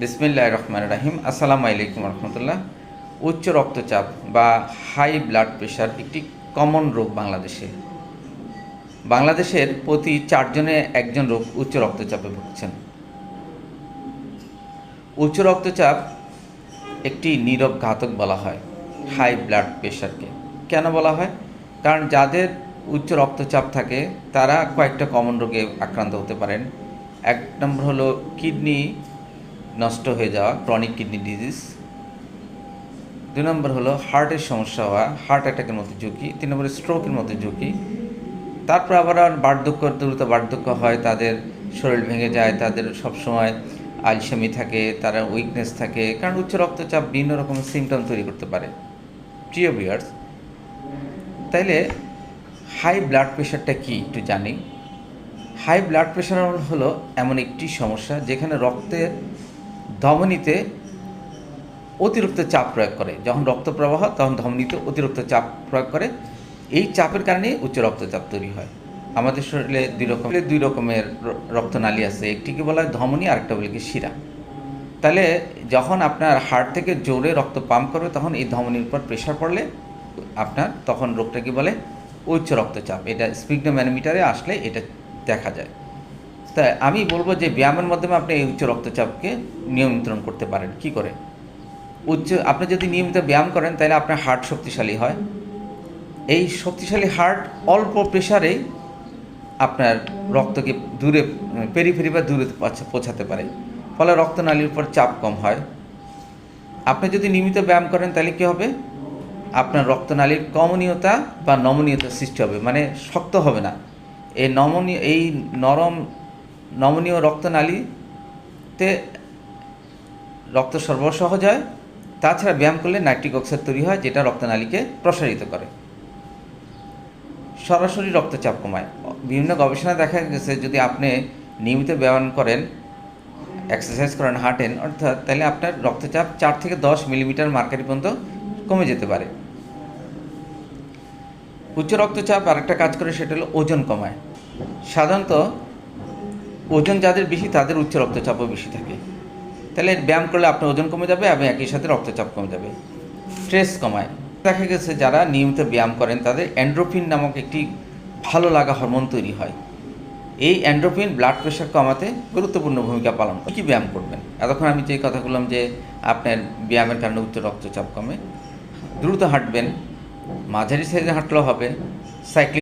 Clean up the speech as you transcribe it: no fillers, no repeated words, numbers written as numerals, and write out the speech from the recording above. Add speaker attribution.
Speaker 1: বিসমিল্লাহির রহমানির রহিম। আসসালামু আলাইকুম রহমতুল্লাহ। উচ্চ রক্তচাপ বা হাই ব্লাড প্রেশার একটি কমন রোগ বাংলাদেশের প্রতি 4 জনে একজন লোক উচ্চ রক্তচাপে ভুগছেন। উচ্চ রক্তচাপ একটি নীরব ঘাতক বলা হয় হাই ব্লাড প্রেশারকে। কেন বলা হয়? কারণ যাদের উচ্চ রক্তচাপ থাকে তারা কয়েকটা কমন রোগে আক্রান্ত হতে পারেন। 1 নম্বর হলো কিডনি নষ্ট হয়ে যাওয়া, ক্রনিক কিডনি ডিজিজ। 2 নম্বর হলো হার্টের সমস্যা হওয়া, হার্ট অ্যাটাকের মতো ঝুঁকি। 3 নম্বরে স্ট্রোকের মতো ঝুঁকি। তারপর আবার দ্রুত বার্ধক্য হয়, তাদের শরীর ভেঙে যায়, তাদের সবসময় আলসেমি থাকে, তারা উইকনেস থাকে, কারণ উচ্চ রক্তচাপ বিভিন্ন রকমের সিমটম তৈরি করতে পারে। প্রিয় ভিউয়ার্স, তাইলে হাই ব্লাড প্রেশারটা কি একটু জানি। হাই ব্লাড প্রেশার হলো এমন একটি সমস্যা যেখানে রক্তের ধমনীতে অতিরিক্ত চাপ প্রয়োগ করে। যখন রক্ত প্রবাহ তখন ধমনীতে অতিরিক্ত চাপ প্রয়োগ করে। এই চাপের কারণে উচ্চ রক্তচাপ তৈরি হয়। আমাদের শরীরে দুই রকমের রক্তনালী আছে, একটিকে বলা হয় ধমনী, আরেকটা বলে কি শিরা। তাহলে যখন আপনার হার্ট থেকে জোরে রক্ত পাম্প করবে তখন এই ধমনীর উপর প্রেশার পড়লে আপনার তখন রোগটা কি বলে উচ্চ রক্তচাপ। এটা স্পিগনোম্যানোমিটারে আসলে এটা দেখা যায়। তাই আমি বলবো যে ব্যায়ামের মাধ্যমে আপনি এই উচ্চ রক্তচাপকে নিয়ন্ত্রণ করতে পারেন। কি করে? আপনি যদি নিয়মিত ব্যায়াম করেন তাহলে আপনার হার্ট শক্তিশালী হয়। এই শক্তিশালী হার্ট অল্প প্রেশারেই আপনার রক্তকে দূরে পেরিফেরি বা দূরে পৌঁছাতে পারে, ফলে রক্তনালীর উপর চাপ কম হয়। আপনি যদি নিয়মিত ব্যায়াম করেন তাহলে কী হবে? আপনার রক্তনালীর কমনীয়তা বা নমনীয়তা সৃষ্টি হবে, মানে শক্ত হবে না। এই নরম নমনীয় রক্তনালীতে রক্ত সরবরাহ সহজ হয়। তাছাড়া ব্যায়াম করলে নাইট্রিক অক্সাইড তৈরি হয়, যেটা রক্তনালীকে প্রসারিত করে, সরাসরি রক্তচাপ কমায়। বিভিন্ন গবেষণায় দেখা গেছে যদি আপনি নিয়মিত ব্যায়াম করেন, এক্সারসাইজ করেন, হাঁটেন অর্থাৎ, তাহলে আপনার রক্তচাপ 4 থেকে 10 মিলিমিটার মার্কারি পর্যন্ত কমে যেতে পারে। উচ্চ রক্তচাপ আরেকটা কাজ করে, সেটা হলো ওজন কমায়। সাধারণত ওজন যাদের বেশি তাদের উচ্চ রক্তচাপও বেশি থাকে। তাহলে ব্যায়াম করলে আপনার ওজন কমে যাবে এবং একই সাথে রক্তচাপ কমে যাবে। স্ট্রেস কমায়। দেখা গেছে যারা নিয়মিত ব্যায়াম করেন তাদের এন্ডোরফিন নামক একটি ভালো লাগা হরমোন তৈরি হয়। এই এন্ডোরফিন ব্লাড প্রেশার কমাতে গুরুত্বপূর্ণ ভূমিকা পালন করে। কী ব্যায়াম করবেন? এতক্ষণ আমি যে কথা বললাম যে আপনার ব্যায়ামের কারণে উচ্চ রক্তচাপ কমে। দ্রুত হাঁটবেন, মাঝারি সাইজে হাঁটলেও হবে, সাইক্লিং